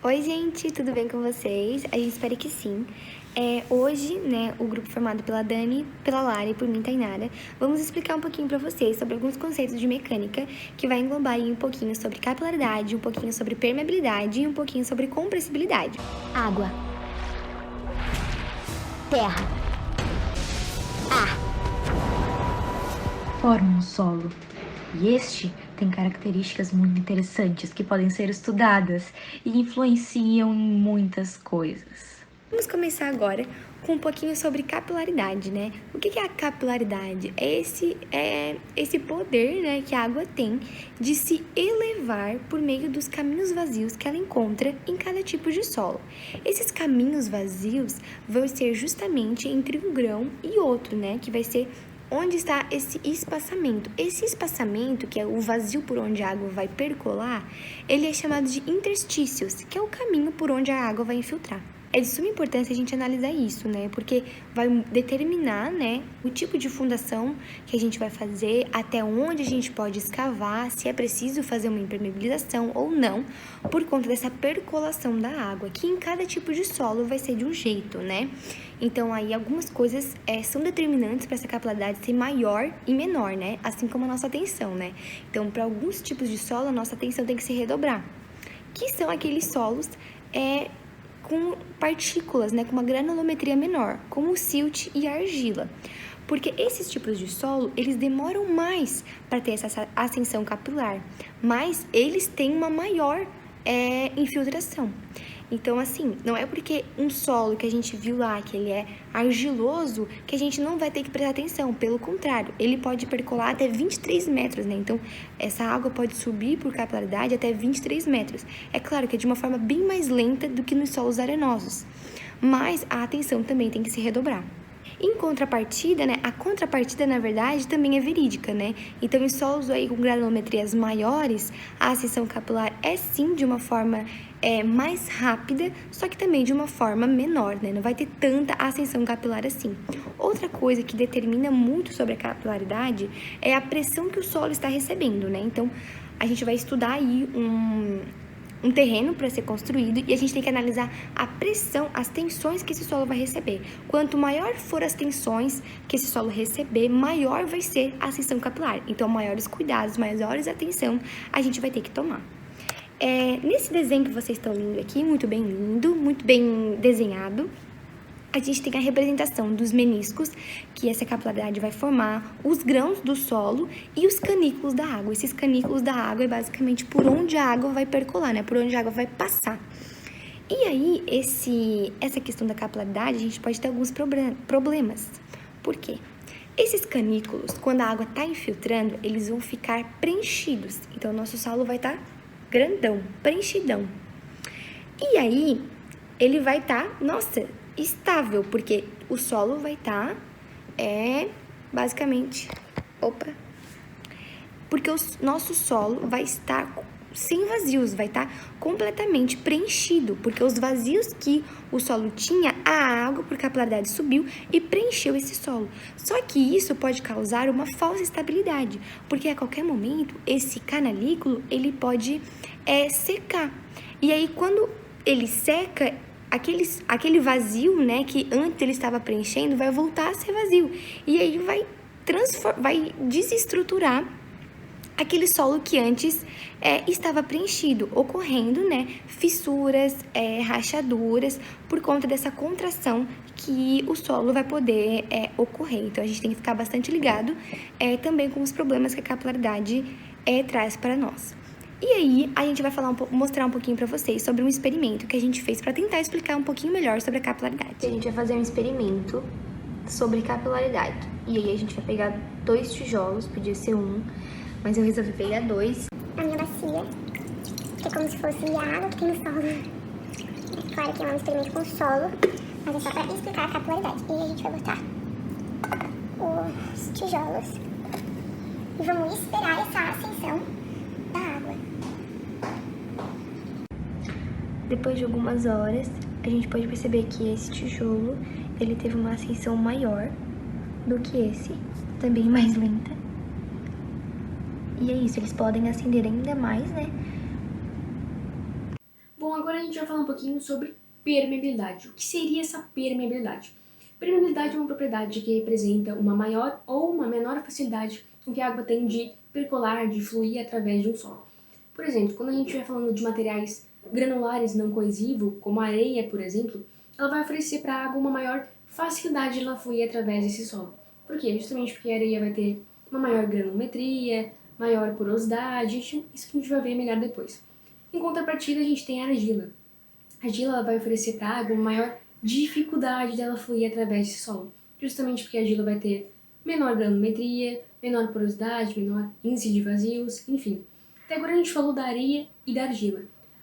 Oi, gente, tudo bem com vocês? A gente espera que sim. Hoje, né, o grupo formado pela Dani, pela Lara e por mim, Tainara, vamos explicar um pouquinho para vocês sobre alguns conceitos de mecânica que vai englobar aí um pouquinho sobre capilaridade, um pouquinho sobre permeabilidade e um pouquinho sobre compressibilidade. Água, terra, ar, formam um solo. E este tem características muito interessantes que podem ser estudadas e influenciam em muitas coisas. Vamos começar agora com um pouquinho sobre capilaridade, né? O que é a capilaridade? É esse poder, né, que a água tem de se elevar por meio dos caminhos vazios que ela encontra em cada tipo de solo. Esses caminhos vazios vão ser justamente entre um grão e outro, né, que vai ser onde está esse espaçamento. Esse espaçamento, que é o vazio por onde a água vai percolar, ele é chamado de interstícios, que é o caminho por onde a água vai infiltrar. É de suma importância a gente analisar isso, né? Porque vai determinar, né, o tipo de fundação que a gente vai fazer, até onde a gente pode escavar, se é preciso fazer uma impermeabilização ou não, por conta dessa percolação da água, que em cada tipo de solo vai ser de um jeito, né? Então, aí, algumas coisas são determinantes para essa capilaridade ser maior e menor, né? Assim como a nossa tensão, né? Então, para alguns tipos de solo, a nossa tensão tem que se redobrar, que são aqueles solos com partículas, né, com uma granulometria menor, como o silt e a argila. Porque esses tipos de solo, eles demoram mais para ter essa ascensão capilar, mas eles têm uma maior infiltração. Então, assim, não é porque um solo que a gente viu lá, que ele é argiloso, que a gente não vai ter que prestar atenção. Pelo contrário, ele pode percolar até 23 metros, né? Então, essa água pode subir por capilaridade até 23 metros. É claro que é de uma forma bem mais lenta do que nos solos arenosos, mas a atenção também tem que se redobrar. Em contrapartida, né, a contrapartida, na verdade, também é verídica, né? Então, em solos aí com granulometrias maiores, a ascensão capilar é sim de uma forma mais rápida, só que também de uma forma menor, né? Não vai ter tanta ascensão capilar assim. Outra coisa que determina muito sobre a capilaridade é a pressão que o solo está recebendo, né? Então, a gente vai estudar aí um terreno para ser construído e a gente tem que analisar a pressão, as tensões que esse solo vai receber. Quanto maior for as tensões que esse solo receber, maior vai ser a ascensão capilar. Então, maiores cuidados, maiores atenção a gente vai ter que tomar. Nesse desenho que vocês estão vendo aqui, muito bem lindo, muito bem desenhado, a gente tem a representação dos meniscos, que essa capilaridade vai formar, os grãos do solo e os canículos da água. Esses canículos da água é basicamente por onde a água vai percolar, né? Por onde a água vai passar. E aí, essa questão da capilaridade, a gente pode ter alguns problemas. Por quê? Esses canículos, quando a água está infiltrando, eles vão ficar preenchidos. Então, o nosso solo vai estar grandão, preenchidão. E aí, ele vai estar, estável, porque o solo vai estar, basicamente, porque o nosso solo vai estar sem vazios, vai estar completamente preenchido, porque os vazios que o solo tinha, a água por capilaridade subiu e preencheu esse solo. Só que isso pode causar uma falsa estabilidade, porque a qualquer momento esse canalículo ele pode secar. E aí quando ele seca, aquele vazio, né, que antes ele estava preenchendo, vai voltar a ser vazio. E aí vai desestruturar aquele solo que antes estava preenchido, ocorrendo, né, fissuras, rachaduras, por conta dessa contração que o solo vai poder ocorrer. Então, a gente tem que ficar bastante ligado também com os problemas que a capilaridade traz para nós. E aí, a gente vai mostrar um pouquinho para vocês sobre um experimento que a gente fez para tentar explicar um pouquinho melhor sobre a capilaridade. A gente vai fazer um experimento sobre capilaridade. E aí, a gente vai pegar 2 tijolos, podia ser um, mas eu resolvi pegar 2. A minha bacia, que é como se fosse a água que tem no solo. É claro que é um experimento com solo, mas é só para explicar a capilaridade. E a gente vai botar os tijolos e vamos esperar essa ascensão da água. Depois de algumas horas, a gente pode perceber que esse tijolo, ele teve uma ascensão maior do que esse, também mais lenta. E é isso, eles podem acender ainda mais, né? Bom, agora a gente vai falar um pouquinho sobre permeabilidade. O que seria essa permeabilidade? Permeabilidade é uma propriedade que representa uma maior ou uma menor facilidade com que a água tem de percolar, de fluir através de um solo. Por exemplo, quando a gente estiver falando de materiais granulares não coesivos, como a areia, por exemplo, ela vai oferecer para a água uma maior facilidade de ela fluir através desse solo. Por quê? Justamente porque a areia vai ter uma maior granulometria, maior porosidade, isso que a gente vai ver melhor depois. Em contrapartida, a gente tem a argila. A argila ela vai oferecer para a água uma maior dificuldade dela fluir através desse solo, justamente porque a argila vai ter menor granulometria, menor porosidade, menor índice de vazios, enfim. Até agora a gente falou da areia e da argila.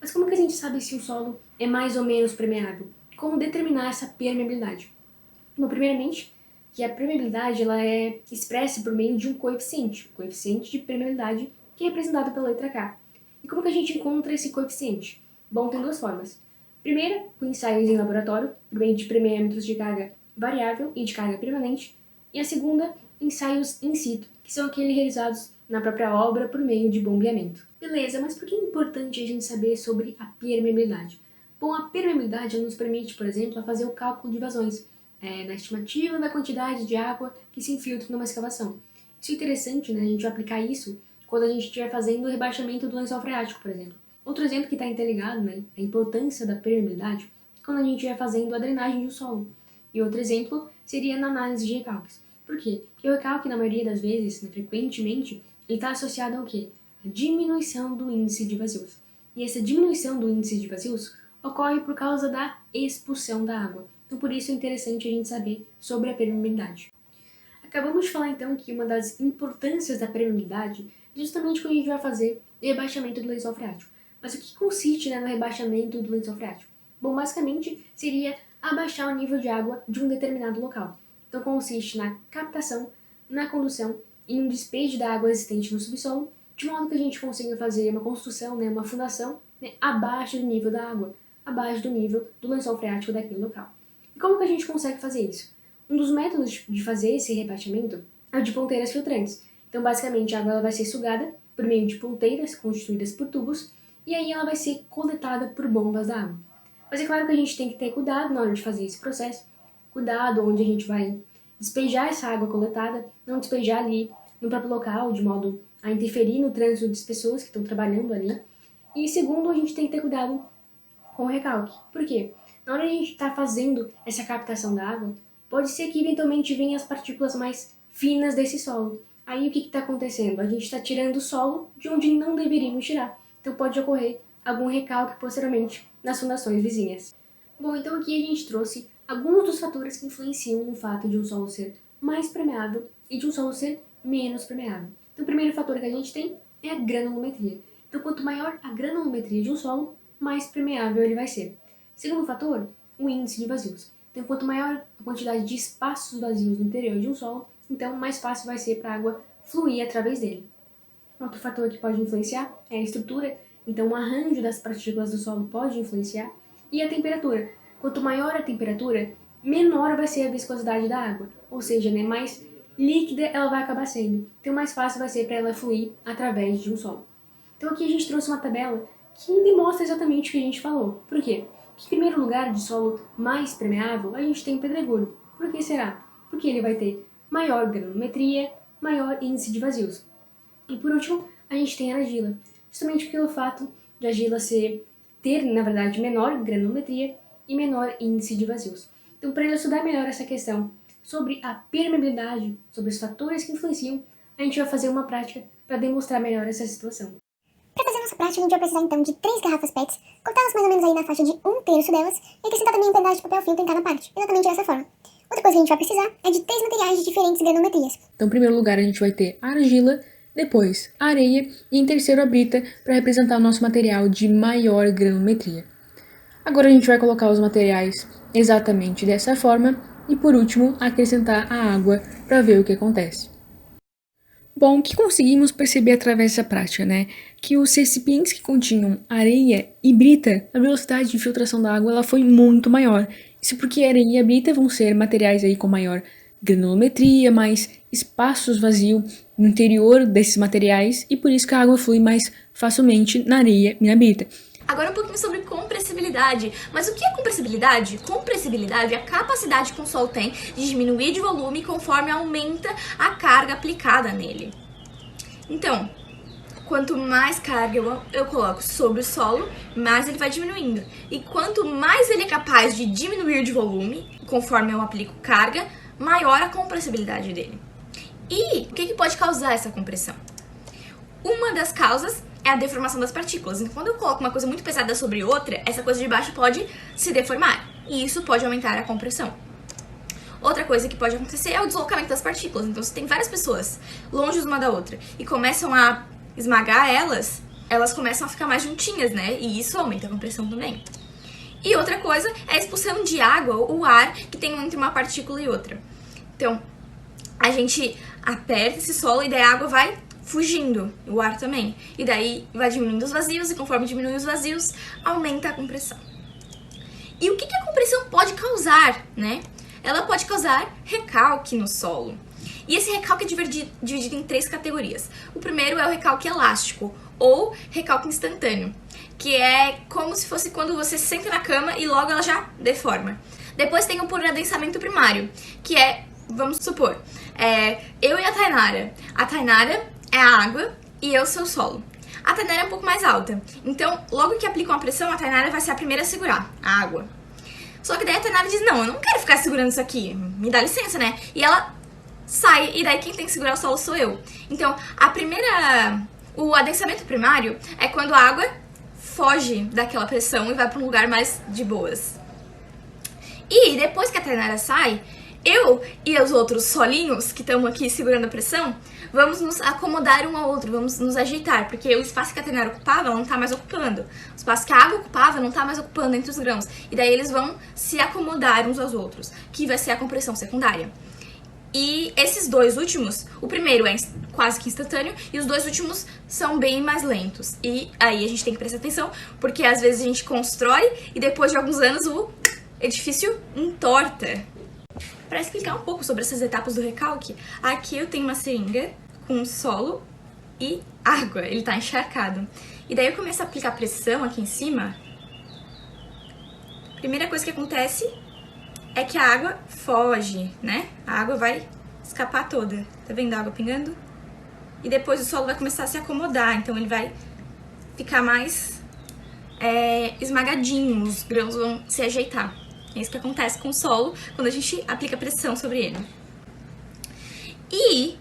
Mas como que a gente sabe se o solo é mais ou menos permeável? Como determinar essa permeabilidade? Bom, primeiramente, que a permeabilidade ela é expressa por meio de um coeficiente, o coeficiente de permeabilidade, que é representado pela letra K. E como que a gente encontra esse coeficiente? Bom, tem duas formas. Primeira, com ensaios em laboratório, por meio de permeâmetros de carga variável e de carga permanente. E a segunda, ensaios in situ, que são aqueles realizados na própria obra por meio de bombeamento. Beleza, mas por que é importante a gente saber sobre a permeabilidade? Bom, a permeabilidade nos permite, por exemplo, fazer o cálculo de vazões, na estimativa da quantidade de água que se infiltra numa escavação. Isso é interessante, né? A gente vai aplicar isso quando a gente estiver fazendo o rebaixamento do lençol freático, por exemplo. Outro exemplo que está interligado, né, a importância da permeabilidade, é quando a gente estiver fazendo a drenagem do solo. E outro exemplo seria na análise de recalques. Por quê? Porque o recalque, na maioria das vezes, né, frequentemente, ele está associado ao quê? A diminuição do índice de vazios. E essa diminuição do índice de vazios ocorre por causa da expulsão da água. Então, por isso é interessante a gente saber sobre a permeabilidade. Acabamos de falar, então, que uma das importâncias da permeabilidade é justamente quando a gente vai fazer o rebaixamento do lençol freático. Mas o que consiste, né, no rebaixamento do lençol freático? Bom, basicamente, seria abaixar o nível de água de um determinado local. Então, consiste na captação, na condução e no despejo da água existente no subsolo, de modo que a gente consiga fazer uma construção, né, uma fundação, né, abaixo do nível da água, abaixo do nível do lençol freático daquele local. E como que a gente consegue fazer isso? Um dos métodos de fazer esse rebaixamento é o de ponteiras filtrantes. Então, basicamente, a água ela vai ser sugada por meio de ponteiras constituídas por tubos, e aí ela vai ser coletada por bombas da água. Mas é claro que a gente tem que ter cuidado na hora de fazer esse processo, cuidado onde a gente vai despejar essa água coletada, não despejar ali no próprio local, de modo a interferir no trânsito das pessoas que estão trabalhando ali. E segundo, a gente tem que ter cuidado com o recalque. Por quê? Na hora que a gente está fazendo essa captação da água, pode ser que eventualmente venham as partículas mais finas desse solo. Aí o que está acontecendo? A gente está tirando o solo de onde não deveríamos tirar. Então pode ocorrer algum recalque posteriormente nas fundações vizinhas. Bom, então aqui a gente trouxe alguns dos fatores que influenciam no fato de um solo ser mais permeável e de um solo ser menos permeável. Então o primeiro fator que a gente tem é a granulometria. Então quanto maior a granulometria de um solo, mais permeável ele vai ser. Segundo fator, o índice de vazios. Então quanto maior a quantidade de espaços vazios no interior de um solo, então mais fácil vai ser para a água fluir através dele. Outro fator que pode influenciar é a estrutura, então o arranjo das partículas do solo pode influenciar, e a temperatura. Quanto maior a temperatura, menor vai ser a viscosidade da água, ou seja, né, mais líquida ela vai acabar sendo, então mais fácil vai ser para ela fluir através de um solo. Então aqui a gente trouxe uma tabela que demonstra exatamente o que a gente falou. Por quê? Porque, em primeiro lugar, de solo mais permeável, a gente tem o pedregulho. Por que será? Porque ele vai ter maior granulometria, maior índice de vazios. E por último, a gente tem a argila, justamente pelo fato de a argila ter, na verdade, menor granulometria e menor índice de vazios. Então, para estudar melhor essa questão sobre a permeabilidade, sobre os fatores que influenciam, a gente vai fazer uma prática para demonstrar melhor essa situação. Para fazer a nossa prática, a gente vai precisar então de 3 garrafas PETs, cortá-las mais ou menos aí na faixa de 1/3 delas e acrescentar também um pedaço de papel filtro em cada parte, exatamente dessa forma. Outra coisa que a gente vai precisar é de 3 materiais de diferentes granulometrias. Então, em primeiro lugar, a gente vai ter a argila, depois a areia e em terceiro a brita para representar o nosso material de maior granulometria. Agora a gente vai colocar os materiais exatamente dessa forma e por último acrescentar a água para ver o que acontece. Bom, o que conseguimos perceber através dessa prática, né? Que os recipientes que continham areia e brita, a velocidade de filtração da água ela foi muito maior. Isso porque a areia e a brita vão ser materiais aí com maior granulometria, mais espaços vazios no interior desses materiais e por isso que a água flui mais facilmente na areia e na brita. Agora um pouquinho sobre compressibilidade. Mas o que é compressibilidade? Compressibilidade é a capacidade que um solo tem de diminuir de volume conforme aumenta a carga aplicada nele. Então, quanto mais carga eu coloco sobre o solo, mais ele vai diminuindo. E quanto mais ele é capaz de diminuir de volume, conforme eu aplico carga, maior a compressibilidade dele. E o que pode causar essa compressão? Uma das causas é a deformação das partículas. Então, quando eu coloco uma coisa muito pesada sobre outra, essa coisa de baixo pode se deformar. E isso pode aumentar a compressão. Outra coisa que pode acontecer é o deslocamento das partículas. Então, se tem várias pessoas longe uma da outra e começam a esmagar elas começam a ficar mais juntinhas, né? E isso aumenta a compressão também. E outra coisa é a expulsão de água ou ar que tem entre uma partícula e outra. Então, a gente aperta esse solo e daí a água vai fugindo, o ar também. E daí vai diminuindo os vazios e conforme diminui os vazios, aumenta a compressão. E o que a compressão pode causar, né? Ela pode causar recalque no solo. E esse recalque é dividido em 3 categorias. O primeiro é o recalque elástico, ou recalque instantâneo, que é como se fosse quando você senta na cama e logo ela já deforma. Depois tem o por adensamento primário, que é, vamos supor, eu e a Tainara. A Tainara é a água e eu sou o solo. A Tainara é um pouco mais alta, então logo que aplica uma pressão, a Tainara vai ser a primeira a segurar a água. Só que daí a Tainara diz, não, eu não quero ficar segurando isso aqui, me dá licença, né? E ela sai, e daí quem tem que segurar o solo sou eu. Então, o adensamento primário é quando a água foge daquela pressão e vai para um lugar mais de boas. E depois que a Tainara sai, eu e os outros solinhos que estão aqui segurando a pressão, vamos nos acomodar um ao outro, vamos nos ajeitar, porque o espaço que a Tainara ocupava, ela não tá mais ocupando. O espaço que a água ocupava não tá mais ocupando entre os grãos. E daí eles vão se acomodar uns aos outros, que vai ser a compressão secundária. E esses dois últimos, o primeiro é quase que instantâneo e os dois últimos são bem mais lentos. E aí a gente tem que prestar atenção, porque às vezes a gente constrói e depois de alguns anos o edifício entorta. Para explicar um pouco sobre essas etapas do recalque, aqui eu tenho uma seringa com solo e água, ele tá encharcado. E daí eu começo a aplicar pressão aqui em cima. Primeira coisa que acontece é que a água foge, né? A água vai escapar toda. Tá vendo a água pingando? E depois o solo vai começar a se acomodar, então ele vai ficar mais esmagadinho, os grãos vão se ajeitar. É isso que acontece com o solo quando a gente aplica pressão sobre ele. E,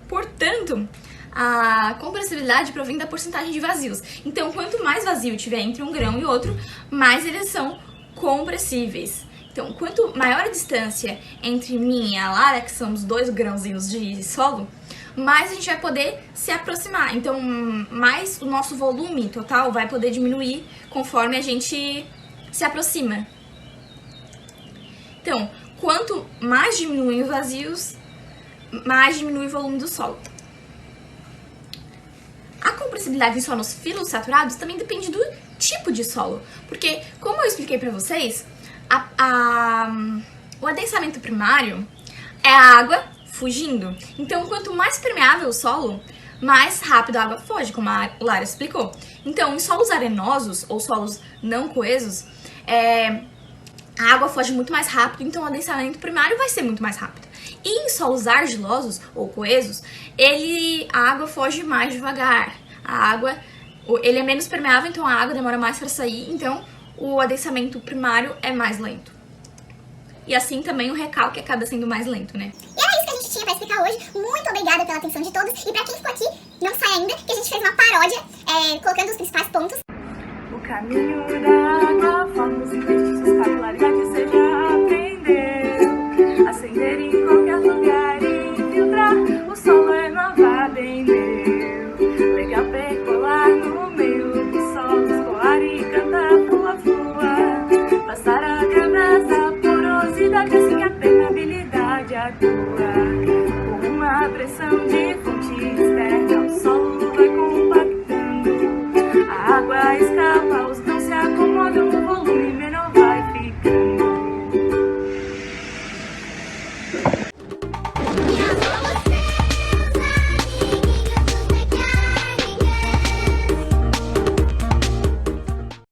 portanto, a compressibilidade provém da porcentagem de vazios. Então, quanto mais vazio tiver entre um grão e outro, mais eles são compressíveis. Então, quanto maior a distância entre mim e a Lara, que são os 2 grãozinhos de solo, mais a gente vai poder se aproximar. Então, mais o nosso volume total vai poder diminuir conforme a gente se aproxima. Então, quanto mais diminuem os vazios, mais diminui o volume do solo. A compressibilidade em solos filosaturados também depende do tipo de solo, porque, como eu expliquei pra vocês, o adensamento primário é a água fugindo. Então, quanto mais permeável o solo, mais rápido a água foge, como a Lara explicou. Então, em solos arenosos ou solos não coesos, a água foge muito mais rápido, então o adensamento primário vai ser muito mais rápido. E em solos argilosos ou coesos, a água foge mais devagar. Ele é menos permeável, então a água demora mais para sair, então o adensamento primário é mais lento. E assim também o recalque acaba sendo mais lento, né? E era isso que a gente tinha pra explicar hoje. Muito obrigada pela atenção de todos. E pra quem ficou aqui, não sai ainda, que a gente fez uma paródia colocando os principais pontos. O caminho da água, fomos